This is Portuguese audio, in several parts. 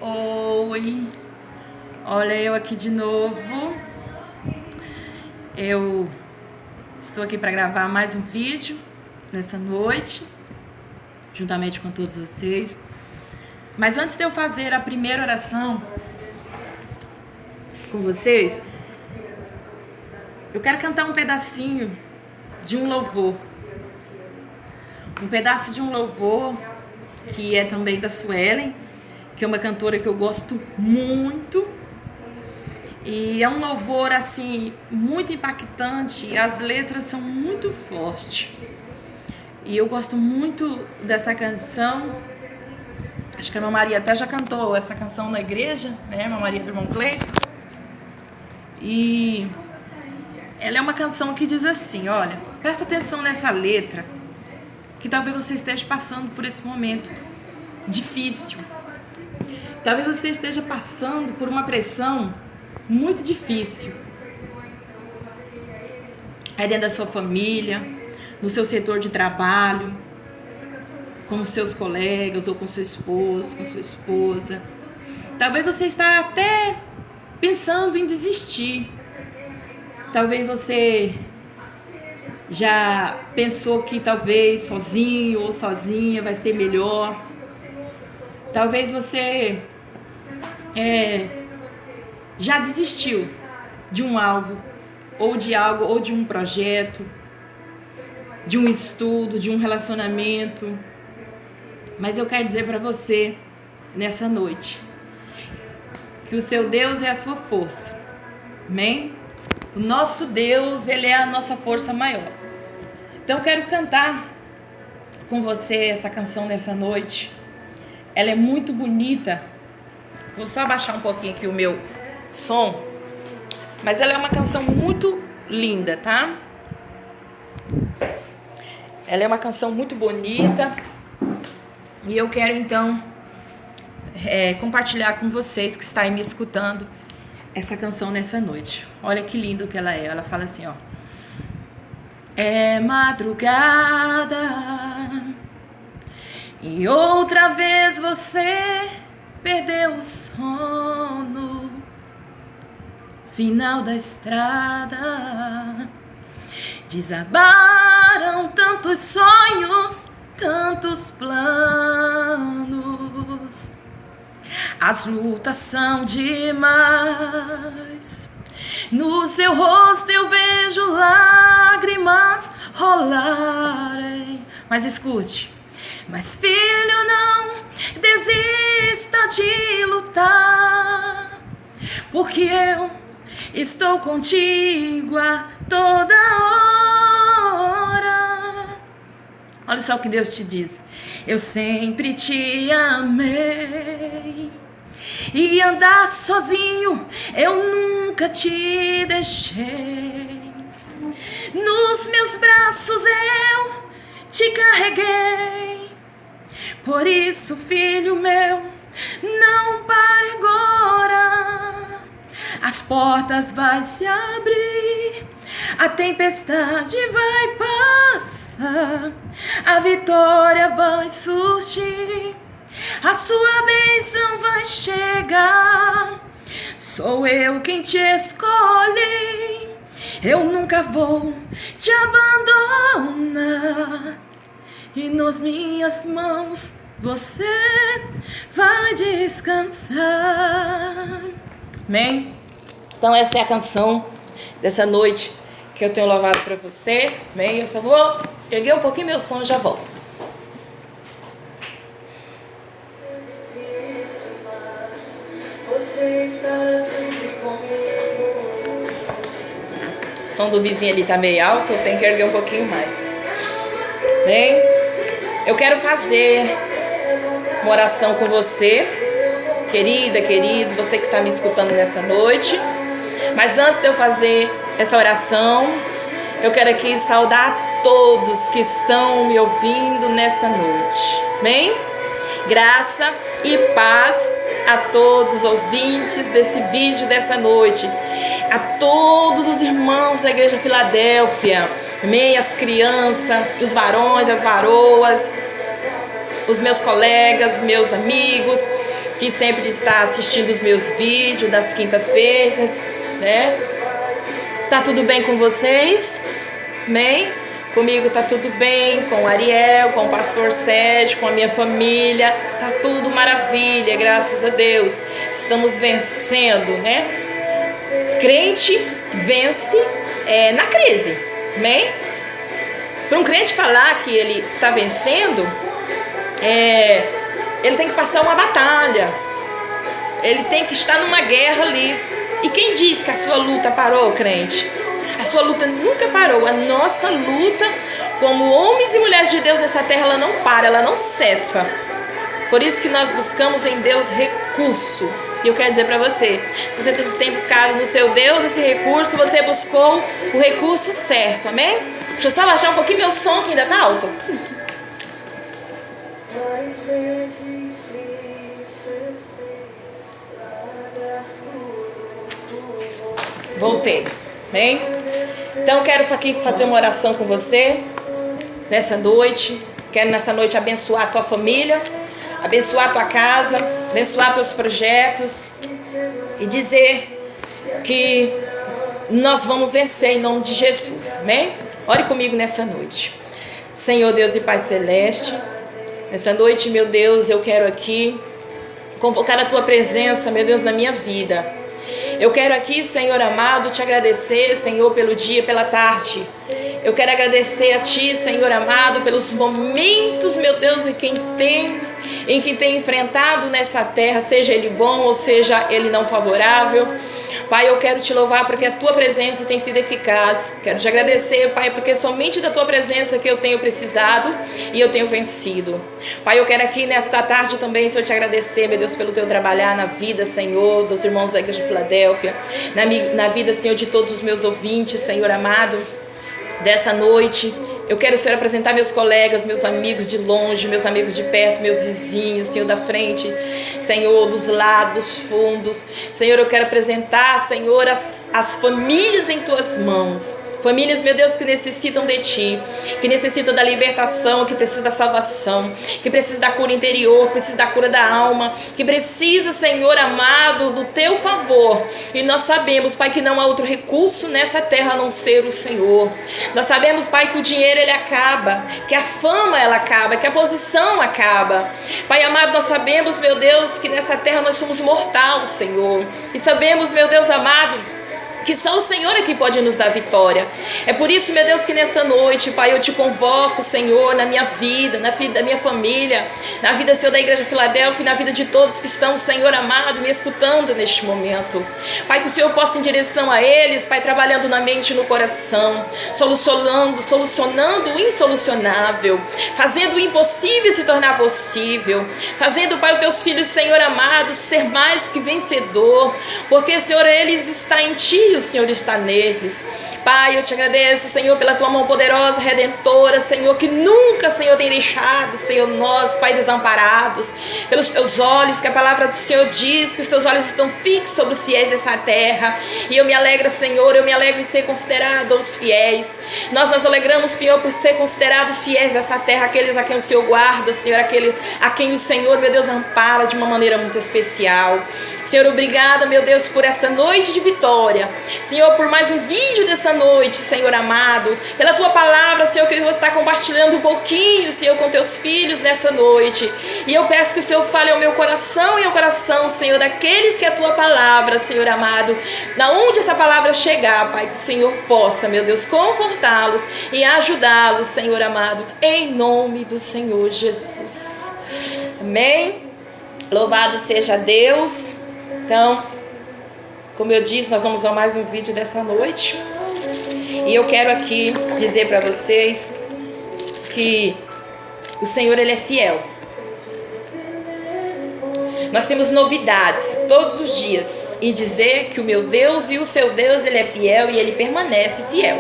Oi, olha eu aqui de novo. Eu estou aqui para gravar mais um vídeo nessa noite, juntamente com todos vocês. Mas antes de eu fazer a primeira oração com vocês, eu quero cantar um pedacinho de um louvor. Um pedaço de um louvor que é também da Suelen, que é uma cantora que eu gosto muito. E é um louvor, assim, muito impactante. E as letras são muito fortes. E eu gosto muito dessa canção. Acho que a Irmã Maria até já cantou essa canção na igreja, né? Irmã Maria do Irmão Cleiton. E ela é uma canção que diz assim, olha, presta atenção nessa letra, que talvez você esteja passando por esse momento difícil. Talvez você esteja passando por uma pressão muito difícil. É dentro da sua família, no seu setor de trabalho, com os seus colegas ou com seu esposo, com sua esposa. Talvez você está até pensando em desistir. Talvez você já pensou que talvez sozinho ou sozinha vai ser melhor. Talvez você já desistiu de um alvo, ou de algo, ou de um projeto, de um estudo, de um relacionamento. Mas eu quero dizer para você, nessa noite, que o seu Deus é a sua força. Amém? O nosso Deus, Ele é a nossa força maior. Então eu quero cantar com você essa canção nessa noite. Ela é muito bonita. Vou só abaixar um pouquinho aqui o meu som. Mas ela é uma canção muito linda, tá? Ela é uma canção muito bonita. E eu quero então compartilhar com vocês que estão aí me escutando essa canção nessa noite. Olha que lindo que ela é. Ela fala assim, ó. É madrugada e outra vez você perdeu o sono. Final da estrada, desabaram tantos sonhos, tantos planos. As lutas são demais. No seu rosto eu vejo lágrimas rolarem. Mas escute. Mas filho, não desista de lutar, porque eu estou contigo a toda hora. Olha só o que Deus te diz. Eu sempre te amei. E andar sozinho eu nunca te deixei. Nos meus braços eu te carreguei. Por isso, filho meu, não pare agora. As portas vai se abrir, a tempestade vai passar, a vitória vai surgir, a sua bênção vai chegar. Sou eu quem te escolhe, eu nunca vou te abandonar. E nas minhas mãos você vai descansar. Amém? Então essa é a canção dessa noite que eu tenho louvado para você. Amém? Eu só vou erguer um pouquinho meu som e já volto. Você estará sempre comigo. O som do vizinho ali tá meio alto, eu tenho que erguer um pouquinho mais. Bem, eu quero fazer uma oração com você, querida, querido, você que está me escutando nessa noite. Mas antes de eu fazer essa oração, eu quero aqui saudar a todos que estão me ouvindo nessa noite. Bem? Graça e paz a todos os ouvintes desse vídeo dessa noite. A todos os irmãos da Igreja Filadélfia. Amém? As crianças, os varões, as varoas, os meus colegas, meus amigos, que sempre está assistindo os meus vídeos das quintas-feiras, né? Tá tudo bem com vocês? Amém? Comigo tá tudo bem, com o Ariel, com o pastor Sérgio, com a minha família, tá tudo maravilha, graças a Deus. Estamos vencendo, né? Crente vence na crise, amém? Para um crente falar que ele está vencendo, ele tem que passar uma batalha, ele tem que estar numa guerra ali. E quem diz que a sua luta parou, crente? A sua luta nunca parou. A nossa luta como homens e mulheres de Deus nessa terra, ela não para, ela não cessa. Por isso que nós buscamos em Deus recurso. E eu quero dizer para você, se você tem buscado no seu Deus esse recurso, você buscou o recurso certo, amém? Deixa eu só baixar um pouquinho meu som que ainda tá alto. Vai ser difícil largar tudo por você. Voltei, amém? Então eu quero aqui fazer uma oração com você nessa noite. Quero nessa noite abençoar a tua família, abençoar a tua casa, abençoar teus projetos e dizer que nós vamos vencer em nome de Jesus, amém? Ore comigo nessa noite. Senhor Deus e Pai Celeste, nessa noite, meu Deus, eu quero aqui convocar a tua presença, meu Deus, na minha vida. Eu quero aqui, Senhor amado, te agradecer, Senhor, pelo dia, pela tarde. Eu quero agradecer a Ti, Senhor amado, pelos momentos, meu Deus, em que tem enfrentado nessa terra, seja ele bom ou seja ele não favorável. Pai, eu quero te louvar porque a tua presença tem sido eficaz. Quero te agradecer, Pai, porque somente da tua presença que eu tenho precisado e eu tenho vencido. Pai, eu quero aqui nesta tarde também, Senhor, te agradecer, meu Deus, pelo teu trabalhar na vida, Senhor, dos irmãos da Igreja de Filadélfia, na vida, Senhor, de todos os meus ouvintes, Senhor amado, dessa noite. Eu quero, Senhor, apresentar meus colegas, meus amigos de longe, meus amigos de perto, meus vizinhos, Senhor, da frente, Senhor, dos lados, dos fundos. Senhor, eu quero apresentar, Senhor, as famílias em tuas mãos. Famílias, meu Deus, que necessitam de Ti, que necessitam da libertação, que precisam da salvação, que precisam da cura interior, que precisam da cura da alma, que precisa, Senhor amado, do Teu favor. E nós sabemos, Pai, que não há outro recurso nessa terra a não ser o Senhor. Nós sabemos, Pai, que o dinheiro ele acaba, que a fama ela acaba, que a posição acaba. Pai amado, nós sabemos, meu Deus, que nessa terra nós somos mortais, Senhor. E sabemos, meu Deus amado, que só o Senhor é que pode nos dar vitória. É por isso, meu Deus, que nessa noite, Pai, eu te convoco, Senhor, na minha vida, na vida da minha família, na vida, Senhor, da Igreja de Filadélfia e na vida de todos que estão, Senhor amado, me escutando neste momento. Pai, que o Senhor possa em direção a eles, Pai, trabalhando na mente e no coração, solucionando o insolucionável, fazendo o impossível se tornar possível, fazendo, Pai, os teus filhos, Senhor amado, ser mais que vencedor, porque, Senhor, eles estão em Ti, o Senhor está neles. Pai, eu te agradeço, Senhor, pela tua mão poderosa, redentora, Senhor, que nunca, Senhor, tem deixado, Senhor, nós, Pai, desamparados, pelos teus olhos, que a palavra do Senhor diz que os teus olhos estão fixos sobre os fiéis dessa terra. E eu me alegro, Senhor, eu me alegro em ser considerado os fiéis. Nós nos alegramos, Senhor, por ser considerados fiéis dessa terra, aqueles a quem o Senhor guarda, Senhor, aquele a quem o Senhor, meu Deus, ampara de uma maneira muito especial. Senhor, obrigada, meu Deus, por essa noite de vitória. Senhor, por mais um vídeo dessa noite, Senhor amado. Pela tua palavra, Senhor, que você está compartilhando um pouquinho, Senhor, com teus filhos nessa noite. E eu peço que o Senhor fale ao meu coração e ao coração, Senhor, daqueles que a tua palavra, Senhor amado, na onde essa palavra chegar, Pai, que o Senhor possa, meu Deus, confortá-los e ajudá-los, Senhor amado, em nome do Senhor Jesus. Amém? Louvado seja Deus. Então, como eu disse, nós vamos a mais um vídeo dessa noite. E eu quero aqui dizer para vocês que o Senhor, Ele é fiel. Nós temos novidades todos os dias. E dizer que o meu Deus e o seu Deus, Ele é fiel e Ele permanece fiel.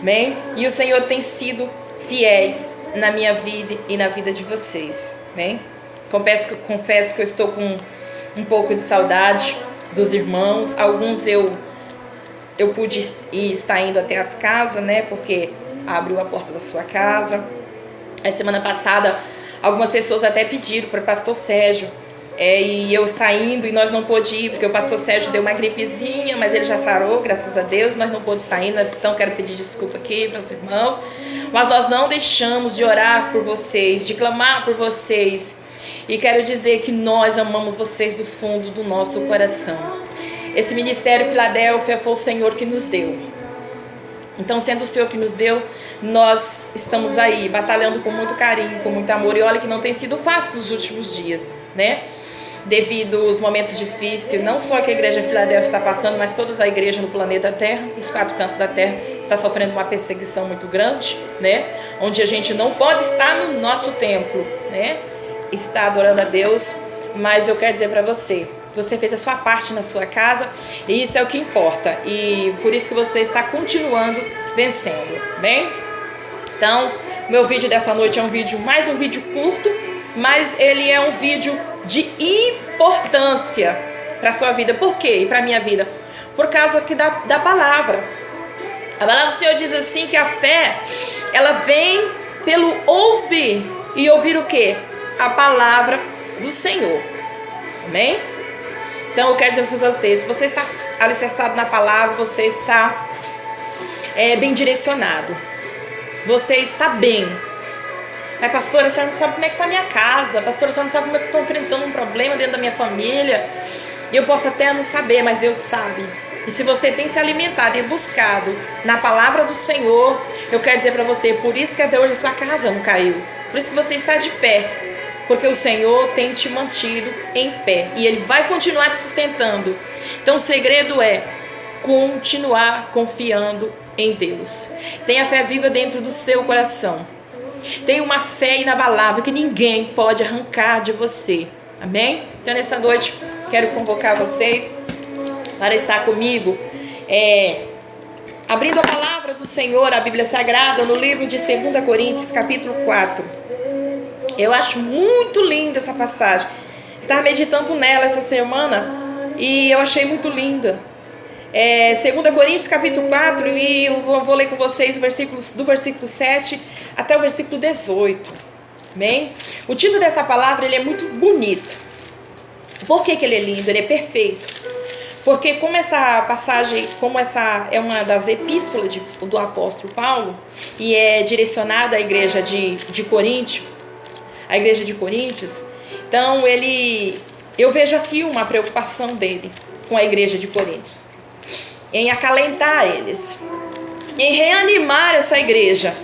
Amém? E o Senhor tem sido fiéis na minha vida e na vida de vocês. Amém? Confesso que eu estou com um pouco de saudade dos irmãos. Alguns eu pude estar indo até as casas, né? Porque abriu a porta da sua casa. A semana passada, algumas pessoas até pediram para o pastor Sérgio e eu estar indo e nós não pôde ir, porque o pastor Sérgio deu uma gripezinha, mas ele já sarou, graças a Deus, nós não pôde estar indo, então quero pedir desculpa aqui, meus irmãos, mas nós não deixamos de orar por vocês, de clamar por vocês, e quero dizer que nós amamos vocês do fundo do nosso coração. Esse Ministério Filadélfia foi o Senhor que nos deu. Então, sendo o Senhor que nos deu, nós estamos aí, batalhando com muito carinho, com muito amor. E olha que não tem sido fácil nos últimos dias, né? Devido aos momentos difíceis, não só que a Igreja Filadélfia está passando, mas toda a igreja no planeta Terra, os 4 cantos da Terra, está sofrendo uma perseguição muito grande, né? Onde a gente não pode estar no nosso templo, né? Está adorando a Deus, mas eu quero dizer para você, você fez a sua parte na sua casa e isso é o que importa. E por isso que você está continuando vencendo, bem? Então, meu vídeo dessa noite é mais um vídeo curto, mas ele é um vídeo de importância para a sua vida. Por quê? E para a minha vida? Por causa da palavra. A palavra do Senhor diz assim que a fé, ela vem pelo ouvir. E ouvir o quê? A palavra do Senhor. Amém? Então eu quero dizer para vocês, se você está alicerçado na palavra, você está bem direcionado. Você está bem. Mas pastora, a senhora não sabe como é que está a minha casa. Pastora, a senhora não sabe como é que eu estou enfrentando um problema dentro da minha família. E eu posso até não saber, mas Deus sabe. E se você tem se alimentado e buscado na palavra do Senhor, eu quero dizer para você, por isso que até hoje a sua casa não caiu. Por isso que você está de pé. Porque o Senhor tem te mantido em pé. E Ele vai continuar te sustentando. Então o segredo é continuar confiando em Deus. Tenha fé viva dentro do seu coração. Tenha uma fé inabalável que ninguém pode arrancar de você. Amém? Então nessa noite quero convocar vocês para estar comigo. Abrindo a palavra do Senhor, a Bíblia Sagrada, no livro de 2 Coríntios, capítulo 4. Eu acho muito linda essa passagem. Estava meditando nela essa semana e eu achei muito linda. 2 Coríntios capítulo 4, e eu vou ler com vocês do versículo 7 até o versículo 18. Bem? O título dessa palavra ele é muito bonito. Por que ele é lindo? Ele é perfeito. Porque como essa passagem, como essa é uma das epístolas do apóstolo Paulo e é direcionada à igreja de Coríntio, a igreja de Coríntios, então eu vejo aqui uma preocupação dele com a igreja de Coríntios, em acalentar eles, em reanimar essa igreja,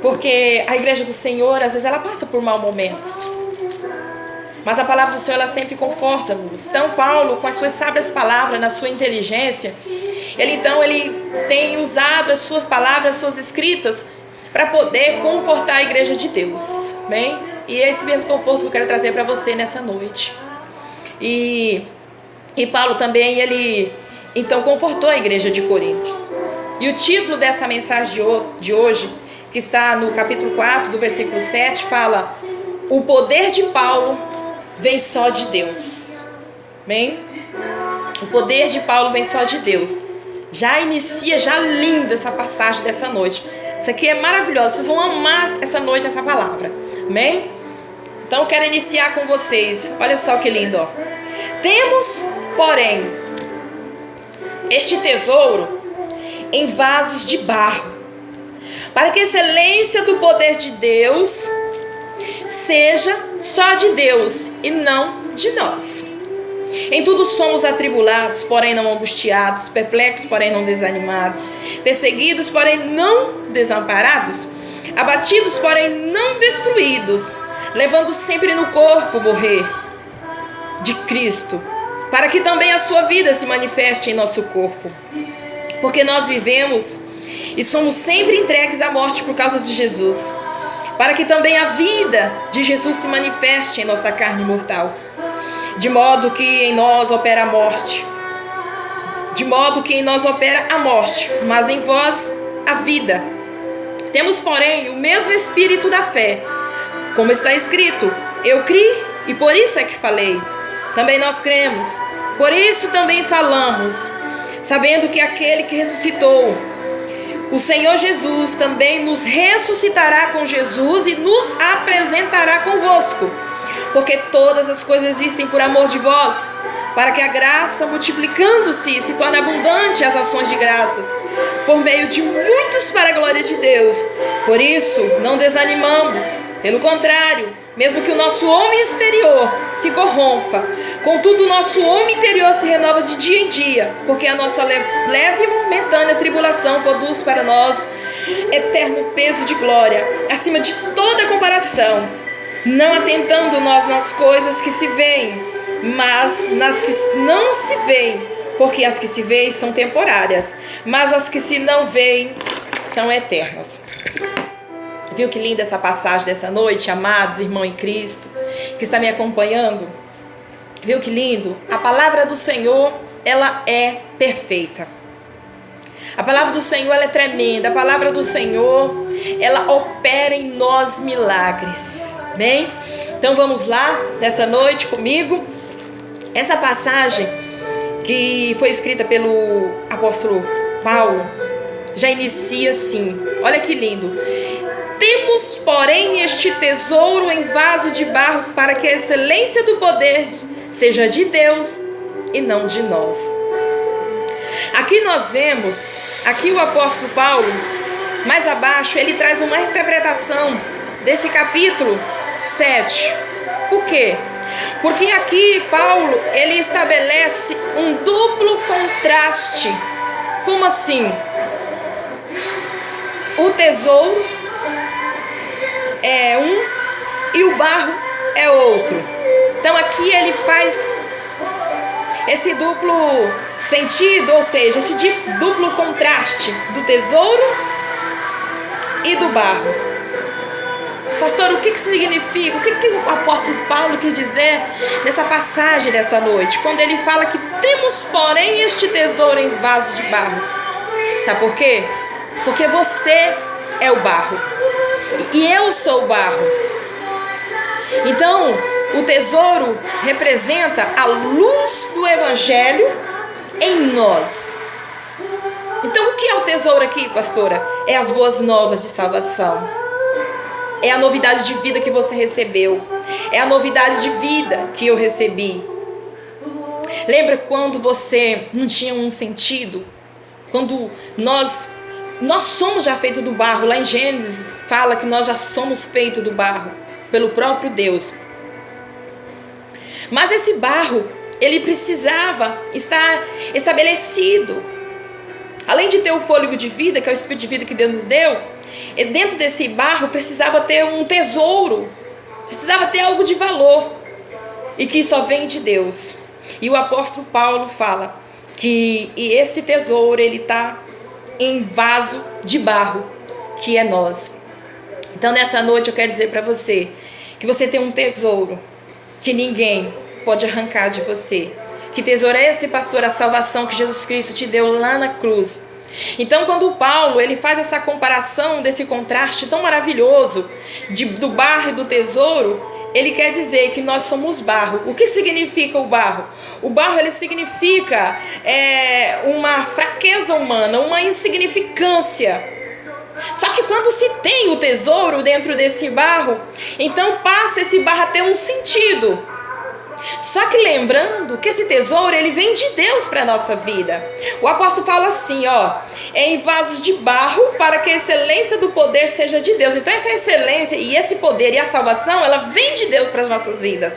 porque a igreja do Senhor, às vezes ela passa por maus momentos, mas a palavra do Senhor ela sempre conforta-nos. Então Paulo, com as suas sábias palavras, na sua inteligência, ele tem usado as suas palavras, as suas escritas, para poder confortar a igreja de Deus, bem? E é esse mesmo conforto que eu quero trazer para você nessa noite. E Paulo também, ele então confortou a igreja de Coríntios. E o título dessa mensagem de hoje, que está no capítulo 4, do versículo 7, fala: o poder de Paulo vem só de Deus. Bem? O poder de Paulo vem só de Deus. Já linda essa passagem dessa noite. Isso aqui é maravilhoso, vocês vão amar essa noite essa palavra, amém? Então eu quero iniciar com vocês, olha só que lindo, ó. Temos, porém, este tesouro em vasos de barro, para que a excelência do poder de Deus seja só de Deus e não de nós. Em tudo somos atribulados, porém não angustiados, perplexos, porém não desanimados, perseguidos, porém não desamparados, abatidos, porém não destruídos, levando sempre no corpo o morrer de Cristo, para que também a sua vida se manifeste em nosso corpo. Porque nós vivemos e somos sempre entregues à morte por causa de Jesus, para que também a vida de Jesus se manifeste em nossa carne mortal. De modo que em nós opera a morte. Mas em vós a vida. Temos, porém, o mesmo espírito da fé. Como está escrito: eu criei e por isso é que falei. Também nós cremos, por isso também falamos, sabendo que aquele que ressuscitou o Senhor Jesus também nos ressuscitará com Jesus e nos apresentará convosco. porque todas as coisas existem por amor de vós, para que a graça, multiplicando-se, se torne abundante as ações de graças, por meio de muitos para a glória de Deus. Por isso, não desanimamos, pelo contrário, mesmo que o nosso homem exterior se corrompa, contudo o nosso homem interior se renova de dia em dia, porque a nossa leve e momentânea tribulação produz para nós eterno peso de glória, acima de toda comparação, não atentando nós nas coisas que se veem, mas nas que não se veem, porque as que se veem são temporárias, mas as que se não veem são eternas. Viu que linda essa passagem dessa noite, amados irmãos em Cristo, que está me acompanhando? Viu que lindo? A palavra do Senhor, ela é perfeita. A palavra do Senhor, ela é tremenda. A palavra do Senhor, ela opera em nós milagres. Bem? Então vamos lá, nessa noite comigo. Essa passagem que foi escrita pelo apóstolo Paulo, já inicia assim. Olha que lindo. Temos, porém, este tesouro em vaso de barro, para que a excelência do poder seja de Deus e não de nós. Aqui nós vemos, aqui o apóstolo Paulo, mais abaixo, ele traz uma interpretação desse capítulo 7. Por quê? Porque aqui Paulo, ele estabelece um duplo contraste. Como assim? O tesouro é um e o barro é outro. Então aqui ele faz esse duplo sentido, ou seja, esse duplo contraste do tesouro e do barro. Pastor, o que significa? O que o apóstolo Paulo quis dizer nessa passagem dessa noite? Quando ele fala que temos, porém, este tesouro em vaso de barro. Sabe por quê? Porque você é o barro e eu sou o barro. Então, o tesouro representa a luz do evangelho em nós. Então, o que é o tesouro aqui, pastora? É as boas novas de salvação. É a novidade de vida que você recebeu. É a novidade de vida que eu recebi. Lembra quando você não tinha um sentido? Quando nós somos já feitos do barro. Lá em Gênesis fala que nós já somos feitos do barro pelo próprio Deus. Mas esse barro, ele precisava estar estabelecido. Além de ter o fôlego de vida, que é o espírito de vida que Deus nos deu, dentro desse barro precisava ter um tesouro. Precisava ter algo de valor. E que só vem de Deus. E o apóstolo Paulo fala que esse tesouro, ele está em vaso de barro, que é nós. Então nessa noite eu quero dizer para você que você tem um tesouro que ninguém pode arrancar de você. Que tesouro é esse, pastor? A salvação que Jesus Cristo te deu lá na cruz. Então quando o Paulo ele faz essa comparação desse contraste tão maravilhoso do barro e do tesouro, ele quer dizer que nós somos barro. O que significa o barro? O barro, ele significa uma fraqueza humana, uma insignificância. Só que quando se tem o tesouro dentro desse barro, então passa esse barro a ter um sentido. Só que lembrando que esse tesouro, ele vem de Deus para a nossa vida. O apóstolo fala assim, é em vasos de barro, para que a excelência do poder seja de Deus. Então essa excelência e esse poder e a salvação, ela vem de Deus para as nossas vidas.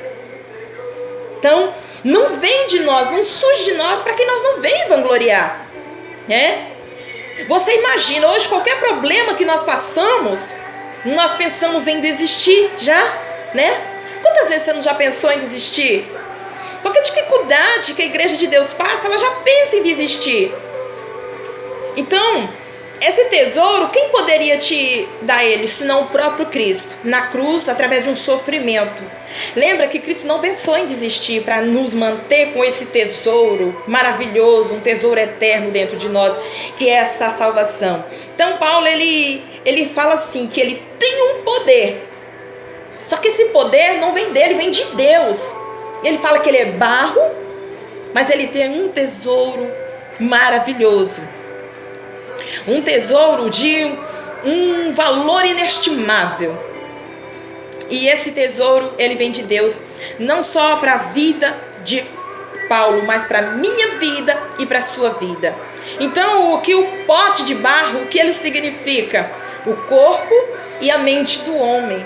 Então não vem de nós, não surge de nós, para que nós não venhamos vangloriar, né? Você imagina, hoje qualquer problema que nós passamos, nós pensamos em desistir já, né? Quantas vezes você não já pensou em desistir? Qualquer dificuldade que a igreja de Deus passa, ela já pensa em desistir. Então, esse tesouro, quem poderia te dar ele, senão o próprio Cristo? Na cruz, através de um sofrimento. Lembra que Cristo não pensou em desistir para nos manter com esse tesouro maravilhoso, um tesouro eterno dentro de nós, que é essa salvação. Então, Paulo, ele fala assim, que ele tem um poder. Só que esse poder não vem dele, vem de Deus. Ele fala que ele é barro, mas ele tem um tesouro maravilhoso. Um tesouro de um valor inestimável. E esse tesouro, ele vem de Deus. Não só para a vida de Paulo, mas para a minha vida e para a sua vida. Então, o que o pote de barro, o que ele significa? O corpo e a mente do homem,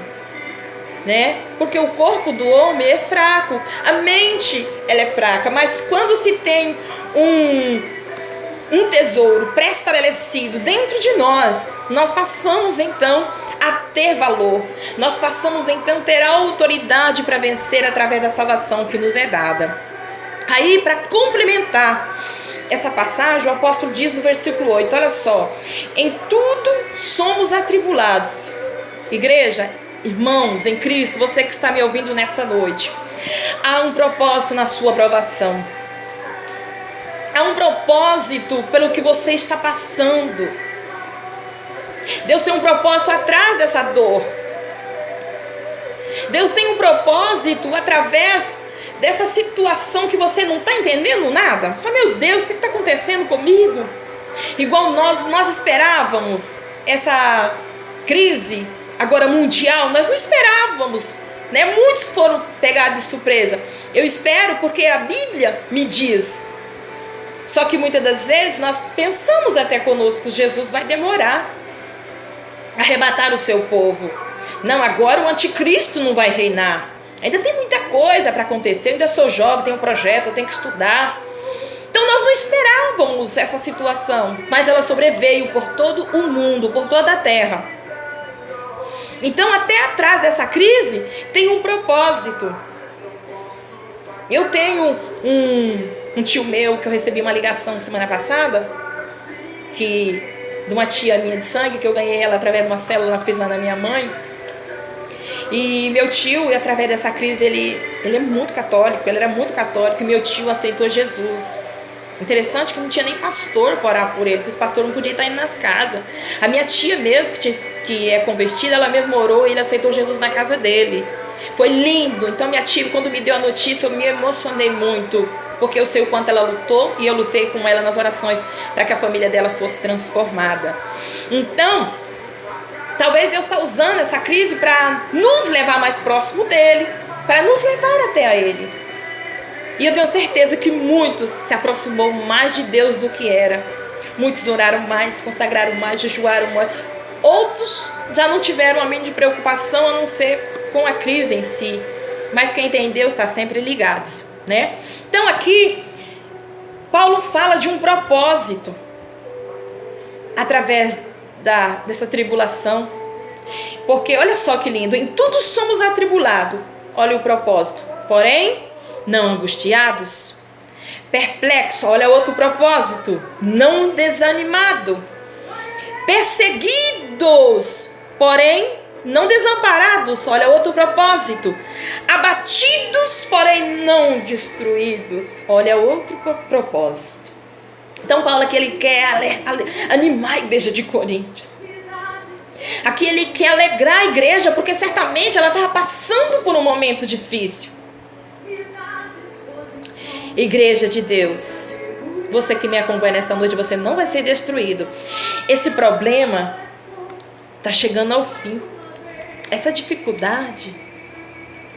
né? Porque o corpo do homem é fraco, a mente ela é fraca, mas quando se tem um tesouro pré-estabelecido dentro de nós passamos então a ter valor, nós passamos então a ter autoridade para vencer através da salvação que nos é dada. Aí, para complementar essa passagem, o apóstolo diz no versículo 8, olha só: em tudo somos atribulados. Igreja, irmãos em Cristo, você que está me ouvindo nessa noite, há um propósito na sua aprovação. Há um propósito pelo que você está passando. Deus tem um propósito atrás dessa dor. Deus tem um propósito através dessa situação que você não está entendendo nada. Fala, meu Deus, o que está acontecendo comigo? Igual nós esperávamos essa crise agora mundial, nós não esperávamos, né? Muitos foram pegados de surpresa. Eu espero porque a Bíblia me diz. Só que muitas das vezes nós pensamos até conosco, Jesus vai demorar a arrebatar o seu povo. Não, agora o anticristo não vai reinar. Ainda tem muita coisa para acontecer, eu ainda sou jovem, tenho um projeto, eu tenho que estudar. Então nós não esperávamos essa situação, mas ela sobreveio por todo o mundo, por toda a terra. Então até atrás dessa crise tem um propósito. Eu tenho um tio meu que eu recebi uma ligação semana passada, de uma tia minha de sangue, que eu ganhei ela através de uma célula que fiz lá na minha mãe. E meu tio, através dessa crise, ele é muito católico, ele era muito católico, e meu tio aceitou Jesus. Interessante que não tinha nem pastor para orar por ele, porque os pastores não podiam estar indo nas casas. A minha tia mesmo, que é convertida, ela mesma orou e ele aceitou Jesus na casa dele. Foi lindo. Então minha tia, quando me deu a notícia, eu me emocionei muito, porque eu sei o quanto ela lutou e eu lutei com ela nas orações para que a família dela fosse transformada. Então, talvez Deus está usando essa crise para nos levar mais próximo dele, para nos levar até a ele. E eu tenho certeza que muitos se aproximou mais de Deus do que era. Muitos oraram mais, consagraram mais, jejuaram mais. Outros já não tiveram a mínima preocupação a não ser com a crise em si. Mas quem tem Deus está sempre ligado, né? Então aqui, Paulo fala de um propósito através dessa tribulação. Porque olha só que lindo, em tudo somos atribulados. Olha o propósito. Porém, não angustiados, perplexos, olha outro propósito, não desanimado, perseguidos, porém não desamparados, olha outro propósito, abatidos, porém não destruídos, olha outro propósito. Então Paulo aqui ele quer animar a igreja de Coríntios. Aqui ele quer alegrar a igreja, porque certamente ela estava passando por um momento difícil. Igreja de Deus, você que me acompanha nesta noite, você não vai ser destruído. Esse problema está chegando ao fim. Essa dificuldade,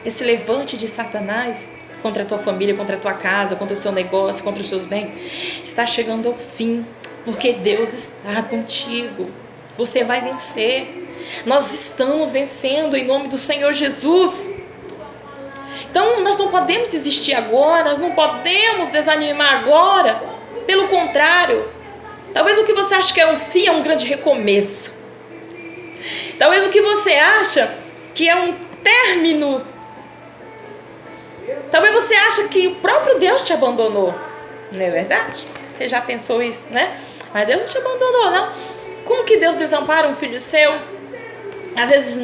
esse levante de Satanás contra a tua família, contra a tua casa, contra o seu negócio, contra os seus bens, está chegando ao fim, porque Deus está contigo. Você vai vencer. Nós estamos vencendo em nome do Senhor Jesus. Então nós não podemos desistir agora, nós não podemos desanimar agora. Pelo contrário, talvez o que você acha que é um fim é um grande recomeço. Talvez o que você acha que é um término, talvez você ache que o próprio Deus te abandonou. Não é verdade? Você já pensou isso, né? Mas Deus não te abandonou, não. Como que Deus desampara um filho seu? Às vezes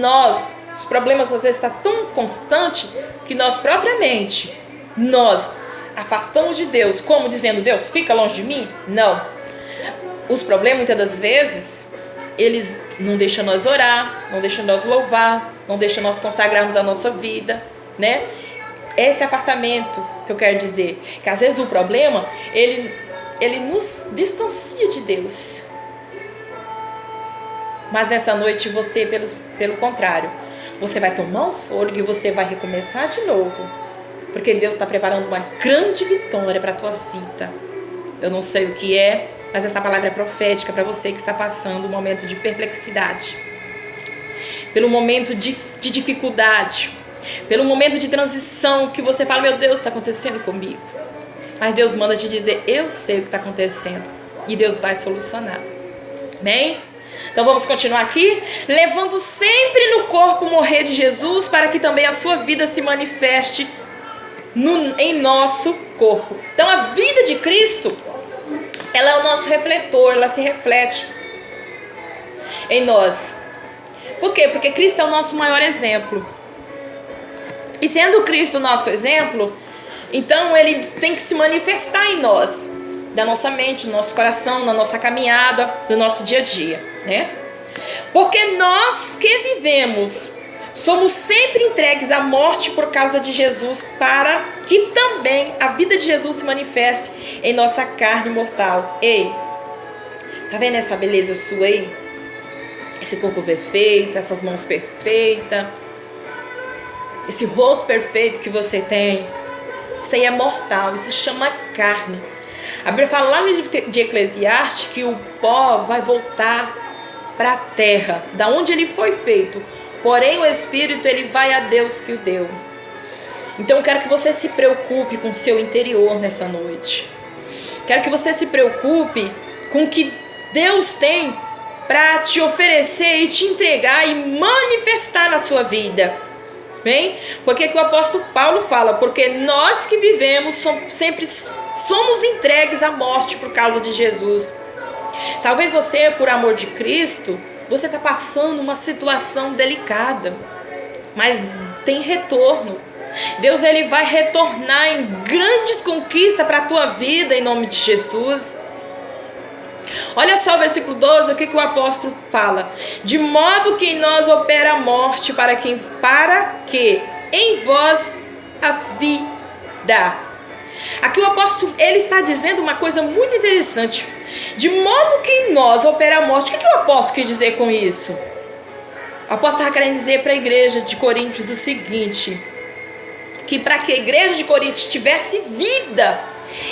os problemas às vezes estão tão constantes que nós propriamente, nós afastamos de Deus, como dizendo, Deus, fica longe de mim? Não. Os problemas, muitas das vezes, eles não deixam nós orar, não deixam nós louvar, não deixam nós consagrarmos a nossa vida, né? Esse afastamento que eu quero dizer, que às vezes o problema, ele nos distancia de Deus. Mas nessa noite você, pelo contrário, você vai tomar um fôlego e você vai recomeçar de novo. Porque Deus está preparando uma grande vitória para a tua vida. Eu não sei o que é, mas essa palavra é profética para você que está passando um momento de perplexidade. Pelo momento de dificuldade. Pelo momento de transição que você fala, meu Deus, está acontecendo comigo. Mas Deus manda te dizer, eu sei o que está acontecendo. E Deus vai solucionar. Amém? Então vamos continuar aqui. Levando sempre no corpo o morrer de Jesus, para que também a sua vida se manifeste em nosso corpo. Então a vida de Cristo, ela é o nosso refletor, ela se reflete em nós. Por quê? Porque Cristo é o nosso maior exemplo. E sendo Cristo o nosso exemplo, então ele tem que se manifestar em nós, da nossa mente, no nosso coração, na nossa caminhada, no nosso dia a dia, né? Porque nós que vivemos, somos sempre entregues à morte por causa de Jesus, para que também a vida de Jesus se manifeste em nossa carne mortal. Ei, tá vendo essa beleza sua aí? Esse corpo perfeito, essas mãos perfeitas, esse rosto perfeito que você tem, isso aí é mortal, isso se chama carne. A Bíblia fala lá no livro de Eclesiastes que o pó vai voltar para a terra, da onde ele foi feito. Porém o Espírito, ele vai a Deus que o deu. Então eu quero que você se preocupe com o seu interior nessa noite. Quero que você se preocupe com o que Deus tem para te oferecer e te entregar e manifestar na sua vida. Bem? Porque que o apóstolo Paulo fala? Porque nós que vivemos sempre somos entregues à morte por causa de Jesus. Talvez você, por amor de Cristo, você está passando uma situação delicada, mas tem retorno. Deus, ele vai retornar em grandes conquistas para a tua vida em nome de Jesus. Olha só o versículo 12, o que o apóstolo fala. De modo que em nós opera a morte, para que em vós a vida. Aqui o apóstolo, ele está dizendo uma coisa muito interessante. De modo que em nós opera a morte. O que o apóstolo quer dizer com isso? O apóstolo estava querendo dizer para a igreja de Coríntios o seguinte: que para que a igreja de Coríntios tivesse vida,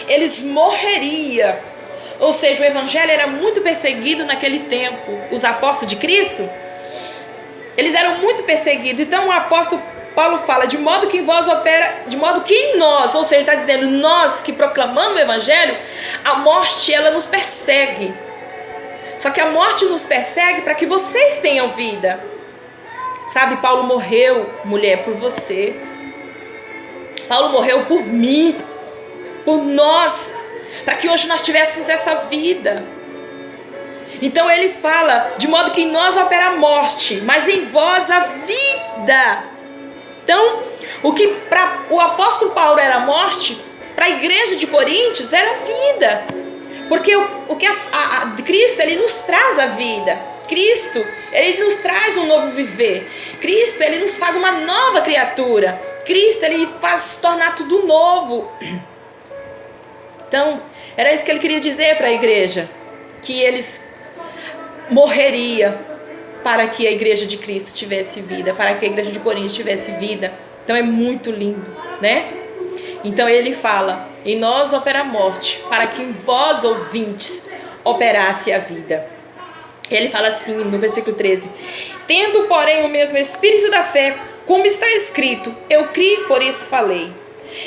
eles morreriam. Ou seja, o evangelho era muito perseguido naquele tempo. Os apóstolos de Cristo, eles eram muito perseguidos. Então o apóstolo Paulo fala, de modo que em vós opera, de modo que em nós, ou seja, está dizendo, nós que proclamamos o evangelho, a morte, ela nos persegue. Só que a morte nos persegue para que vocês tenham vida. Sabe, Paulo morreu, mulher, por você. Paulo morreu por mim, por nós, para que hoje nós tivéssemos essa vida. Então ele fala, de modo que em nós opera a morte, mas em vós a vida. Então, o que para o apóstolo Paulo era morte, para a igreja de Coríntios era vida. Porque o que Cristo, ele nos traz a vida. Cristo, ele nos traz um novo viver. Cristo, ele nos faz uma nova criatura. Cristo, ele faz tornar tudo novo. Então, era isso que ele queria dizer para a igreja. Que eles morreriam para que a igreja de Cristo tivesse vida. Para que a igreja de Corinto tivesse vida. Então é muito lindo, né? Então ele fala, em nós opera a morte, para que em vós, ouvintes, operasse a vida. Ele fala assim no versículo 13: tendo, porém, o mesmo espírito da fé, como está escrito, eu criei, por isso falei.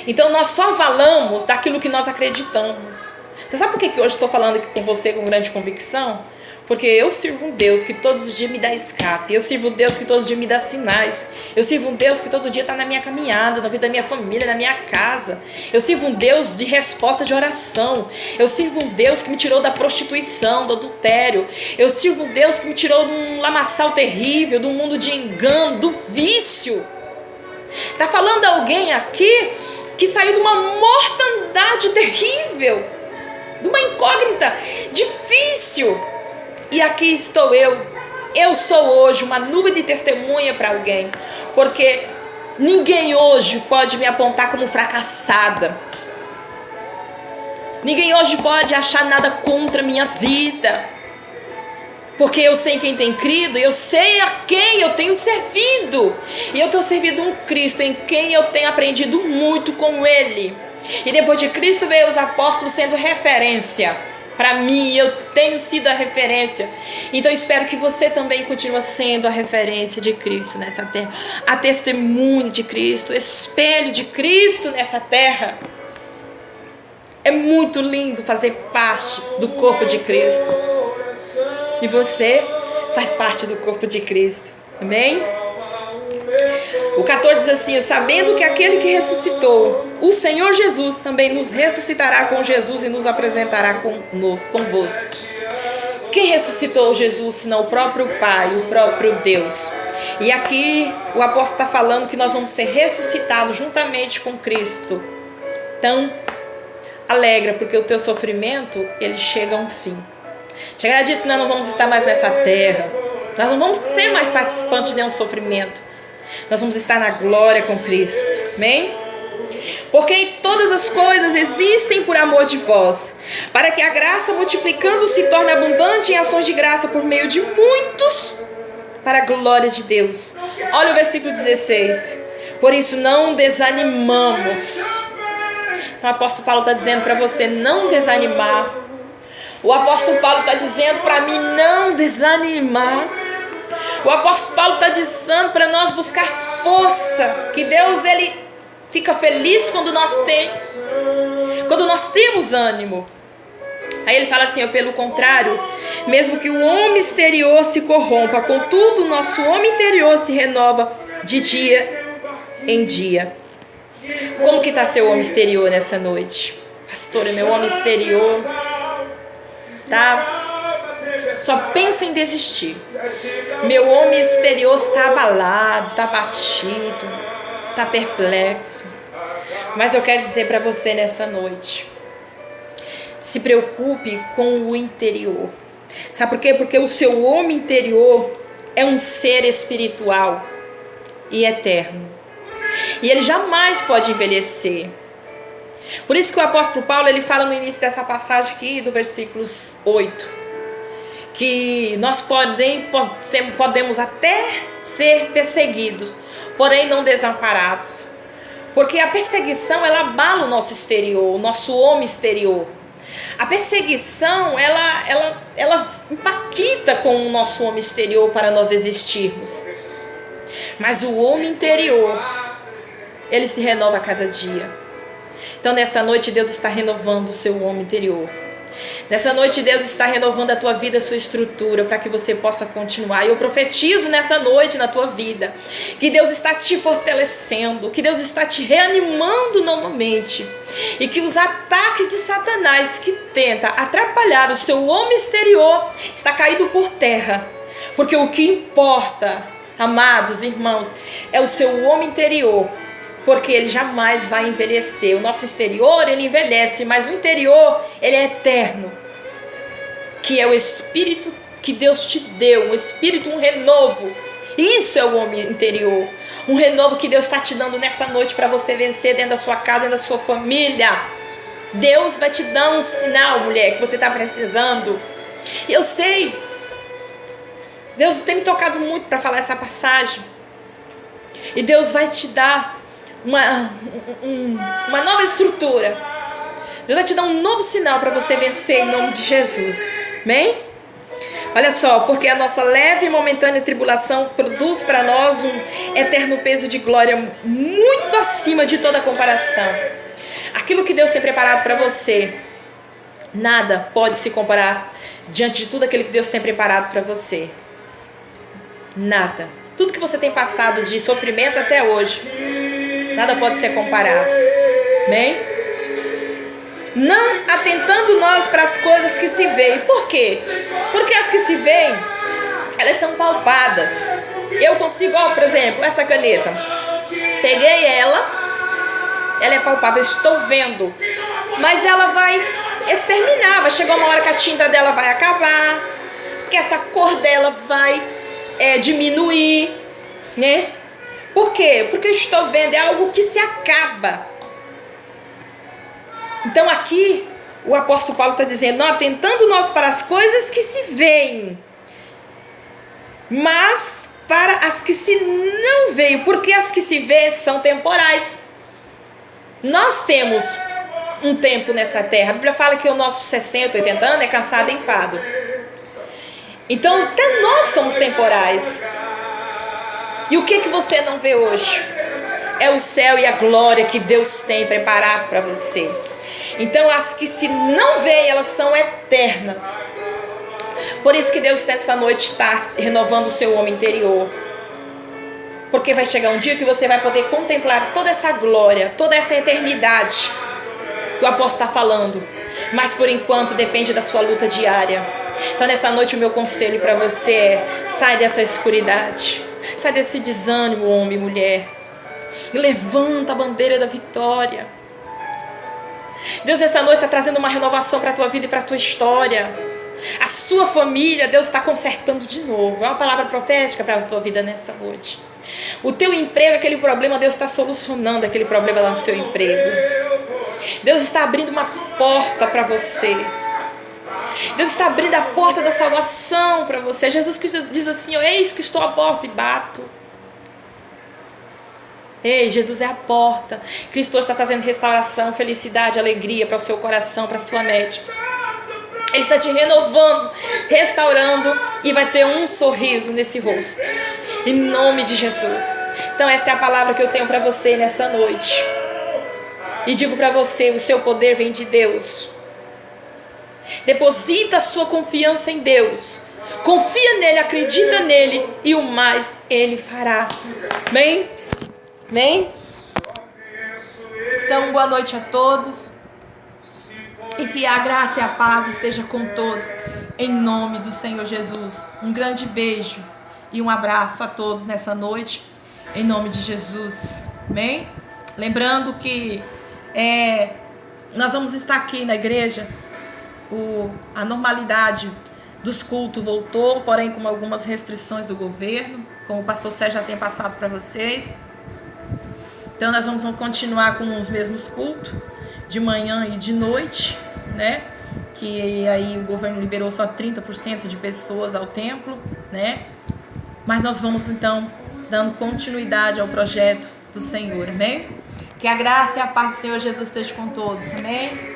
Então nós só falamos daquilo que nós acreditamos. Você sabe por que hoje estou falando aqui com você com grande convicção? Porque eu sirvo um Deus que todos os dias me dá escape. Eu sirvo um Deus que todos os dias me dá sinais. Eu sirvo um Deus que todo dia está na minha caminhada, na vida da minha família, na minha casa. Eu sirvo um Deus de resposta de oração. Eu sirvo um Deus que me tirou da prostituição, do adultério. Eu sirvo um Deus que me tirou de um lamaçal terrível, de um mundo de engano, do vício. Está falando alguém aqui que saiu de uma mortandade terrível, de uma incógnita difícil. E aqui estou eu. Eu sou hoje uma nuvem de testemunha para alguém. Porque ninguém hoje pode me apontar como fracassada. Ninguém hoje pode achar nada contra a minha vida. Porque eu sei quem tem crido, eu sei a quem eu tenho servido. E eu tenho servido um Cristo em quem eu tenho aprendido muito com Ele. E depois de Cristo veio os apóstolos sendo referência. Para mim, eu tenho sido a referência. Então eu espero que você também continue sendo a referência de Cristo nessa terra. A testemunha de Cristo, espelho de Cristo nessa terra. É muito lindo fazer parte do corpo de Cristo. E você faz parte do corpo de Cristo. Amém? O 14 diz assim: sabendo que aquele que ressuscitou, o Senhor Jesus, também nos ressuscitará com Jesus e nos apresentará convosco. Quem ressuscitou Jesus, senão o próprio Pai, o próprio Deus? E aqui o apóstolo está falando que nós vamos ser ressuscitados juntamente com Cristo. Então, alegra, porque o teu sofrimento, ele chega a um fim. Chegará disso que nós não vamos estar mais nessa terra. Nós não vamos ser mais participantes de nenhum sofrimento. Nós vamos estar na glória com Cristo. Amém? Porque todas as coisas existem por amor de vós, para que a graça, multiplicando, se torne abundante em ações de graça por meio de muitos, para a glória de Deus. Olha o versículo 16. Por isso não desanimamos. Então o apóstolo Paulo está dizendo para você não desanimar. O apóstolo Paulo está dizendo para mim não desanimar. O apóstolo Paulo está dizendo para nós buscar força. Que Deus, ele fica feliz quando nós temos ânimo. Aí ele fala assim: pelo contrário, mesmo que o homem exterior se corrompa, contudo o nosso homem interior se renova de dia em dia. Como que está seu homem exterior nessa noite? Pastora, meu homem exterior só pensa em desistir. Meu homem exterior está abalado, está batido, está perplexo. Mas eu quero dizer para você nessa noite: se preocupe com o interior. Sabe por quê? Porque o seu homem interior é um ser espiritual e eterno. E ele jamais pode envelhecer. Por isso que o apóstolo Paulo, ele fala no início dessa passagem aqui, do versículo 8, que nós podemos até ser perseguidos, porém não desamparados. Porque a perseguição, ela abala o nosso exterior, o nosso homem exterior. A perseguição, ela impacta com o nosso homem exterior para nós desistirmos. Mas o homem interior, ele se renova a cada dia. Então nessa noite Deus está renovando o seu homem interior. Nessa noite Deus está renovando a tua vida, a sua estrutura, para que você possa continuar. E eu profetizo nessa noite na tua vida que Deus está te fortalecendo, que Deus está te reanimando novamente. E que os ataques de Satanás que tenta atrapalhar o seu homem exterior está caído por terra. Porque o que importa, amados irmãos, é o seu homem interior. Porque ele jamais vai envelhecer. O nosso exterior, ele envelhece, mas o interior, ele é eterno. Que é o Espírito que Deus te deu. Um Espírito, um renovo. Isso é o homem interior. Um renovo que Deus está te dando nessa noite para você vencer dentro da sua casa, dentro da sua família. Deus vai te dar um sinal, mulher, que você está precisando. E eu sei. Deus tem me tocado muito para falar essa passagem. E Deus vai te dar uma nova estrutura. Deus vai te dar um novo sinal para você vencer em nome de Jesus. Amém? Olha só, porque a nossa leve e momentânea tribulação produz para nós um eterno peso de glória muito acima de toda comparação. Aquilo que Deus tem preparado para você, nada pode se comparar diante de tudo aquilo que Deus tem preparado para você. Nada. Tudo que você tem passado de sofrimento até hoje, nada pode ser comparado. Amém? Não atentando nós para as coisas que se veem. Por quê? Porque as que se veem, elas são palpadas. Eu consigo, por exemplo, essa caneta. Peguei ela é palpável, eu estou vendo. Mas ela vai exterminar, vai chegar uma hora que a tinta dela vai acabar, que essa cor dela vai diminuir, né? Por quê? Porque eu estou vendo, é algo que se acaba. Então aqui o apóstolo Paulo está dizendo, não atentando nós para as coisas que se veem, Mas para as que se não veio, porque as que se vê são temporais. Nós temos um tempo nessa terra. A Bíblia fala que o nosso 60, 80 anos é cansado e enfado. Então até nós somos temporais. E o que você não vê hoje? É o céu e a glória que Deus tem preparado para você. Então as que se não veem, elas são eternas. Por isso que Deus nessa noite está renovando o seu homem interior. Porque vai chegar um dia que você vai poder contemplar toda essa glória, toda essa eternidade que o apóstolo está falando. Mas por enquanto depende da sua luta diária. Então nessa noite o meu conselho para você é: sai dessa escuridade, sai desse desânimo, homem e mulher, e levanta a bandeira da vitória. Deus nessa noite está trazendo uma renovação para a tua vida e para a tua história. A sua família, Deus está consertando de novo. É uma palavra profética para a tua vida nessa noite. O teu emprego, aquele problema, Deus está solucionando aquele problema lá no seu emprego. Deus está abrindo uma porta para você. Deus está abrindo a porta da salvação para você. Jesus diz assim: eis que estou à porta e bato. Ei, Jesus é a porta. Cristo está trazendo restauração, felicidade, alegria para o seu coração, para a sua mente. Ele está te renovando, restaurando, e vai ter um sorriso nesse rosto, em nome de Jesus. Então essa é a palavra que eu tenho para você nessa noite. E digo para você: o seu poder vem de Deus. Deposita a sua confiança em Deus. Confia nele, acredita nele, e o mais ele fará. Amém? Amém? Então boa noite a todos. E que a graça e a paz esteja com todos, em nome do Senhor Jesus. Um grande beijo e um abraço a todos nessa noite, em nome de Jesus. Amém? Lembrando que nós vamos estar aqui na igreja. A normalidade dos cultos voltou, porém com algumas restrições do governo, como o pastor Sérgio já tem passado para vocês. Então nós vamos continuar com os mesmos cultos, de manhã e de noite, né? Que aí o governo liberou só 30% de pessoas ao templo, né? Mas nós vamos então dando continuidade ao projeto do Senhor, amém? Que a graça e a paz do Senhor Jesus esteja com todos, amém?